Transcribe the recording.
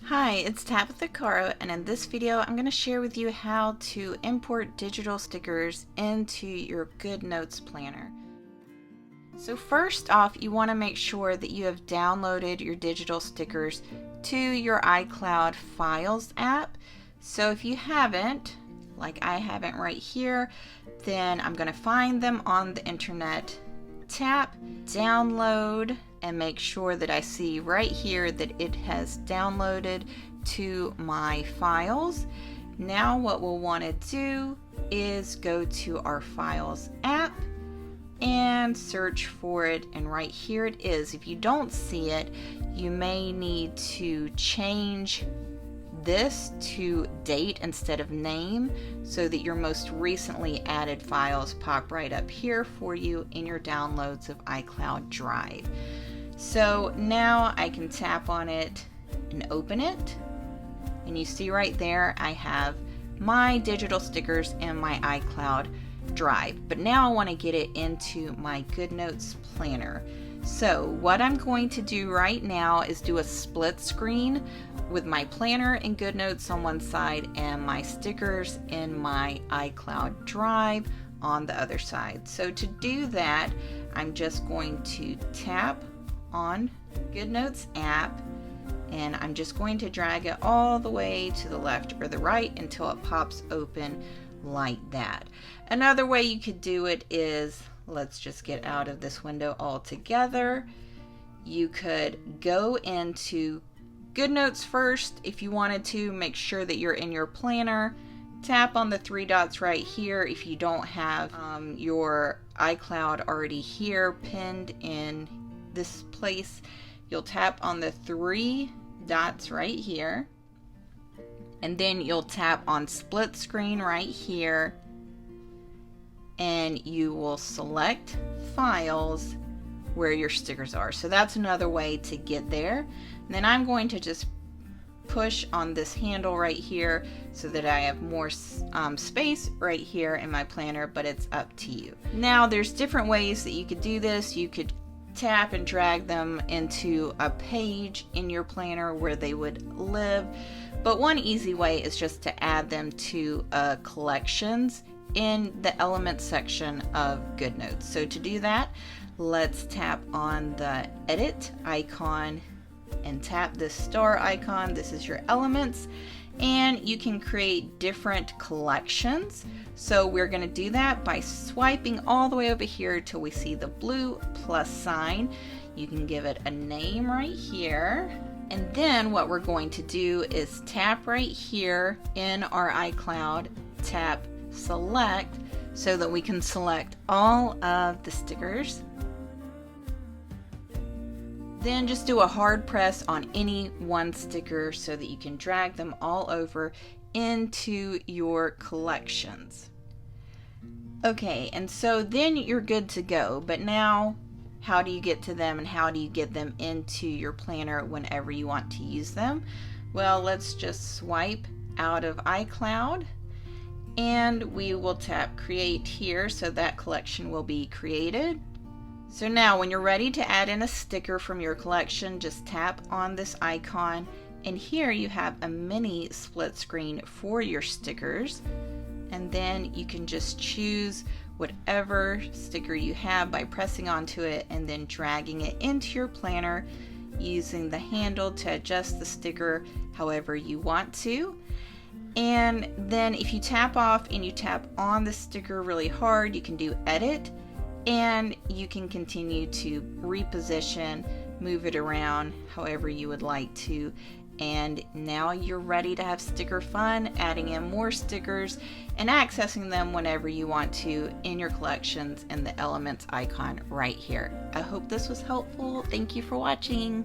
Hi, it's Tabitha Caro, and in this video I'm going to share with you how to import digital stickers into your Goodnotes planner. So first off, you want to make sure that you have downloaded your digital stickers to your iCloud Files app. So if you haven't, like I haven't right here, then I'm going to find them on the internet, tap download, and make sure that I see right here that it has downloaded to my files. Now what we'll want to do is go to our Files app and search for it, and right here it is. If you don't see it, you may need to change this to date instead of name so that your most recently added files pop right up here for you in your downloads of iCloud Drive. So now I can tap on it and open it, and you see right there I have my digital stickers in my iCloud Drive. But now I want to get it into my Goodnotes planner. So what I'm going to do right now is do a split screen with my planner and Goodnotes on one side and my stickers in my iCloud Drive on the other side. So to do that, I'm just going to tap on Goodnotes app, and I'm just going to drag it all the way to the left or the right until it pops open like that. Another way you could do it is, let's just get out of this window altogether. You could go into Goodnotes first if you wanted to. Make sure that you're in your planner. Tap on the three dots right here if you don't have your iCloud already here pinned in this place. You'll tap on the three dots right here, and then you'll tap on split screen right here, and you will select files where your stickers are. So that's another way to get there. And then I'm going to just push on this handle right here so that I have more space right here in my planner, but it's up to you. Now there's different ways that you could do this. You could tap and drag them into a page in your planner where they would live, but one easy way is just to add them to collections in the Elements section of Goodnotes. So to do that, let's tap on the edit icon and tap this star icon. This is your Elements, and you can create different collections. So we're going to do that by swiping all the way over here till we see the blue plus sign. You can give it a name right here, and then what we're going to do is tap right here in our iCloud, tap select so that we can select all of the stickers. Then just do a hard press on any one sticker so that you can drag them all over into your collections. Okay, and so then you're good to go. But now, how do you get to them, and how do you get them into your planner whenever you want to use them? Well, let's just swipe out of iCloud, and we will tap create here so that collection will be created. So now when you're ready to add in a sticker from your collection, just tap on this icon, and here you have a mini split screen for your stickers, and then you can just choose whatever sticker you have by pressing onto it and then dragging it into your planner using the handle to adjust the sticker however you want to. And then if you tap off and you tap on the sticker really hard, you can do edit, and you can continue to reposition, move it around however you would like to. And now you're ready to have sticker fun, adding in more stickers and accessing them whenever you want to in your collections in the Elements icon right here. I hope this was helpful. Thank you for watching.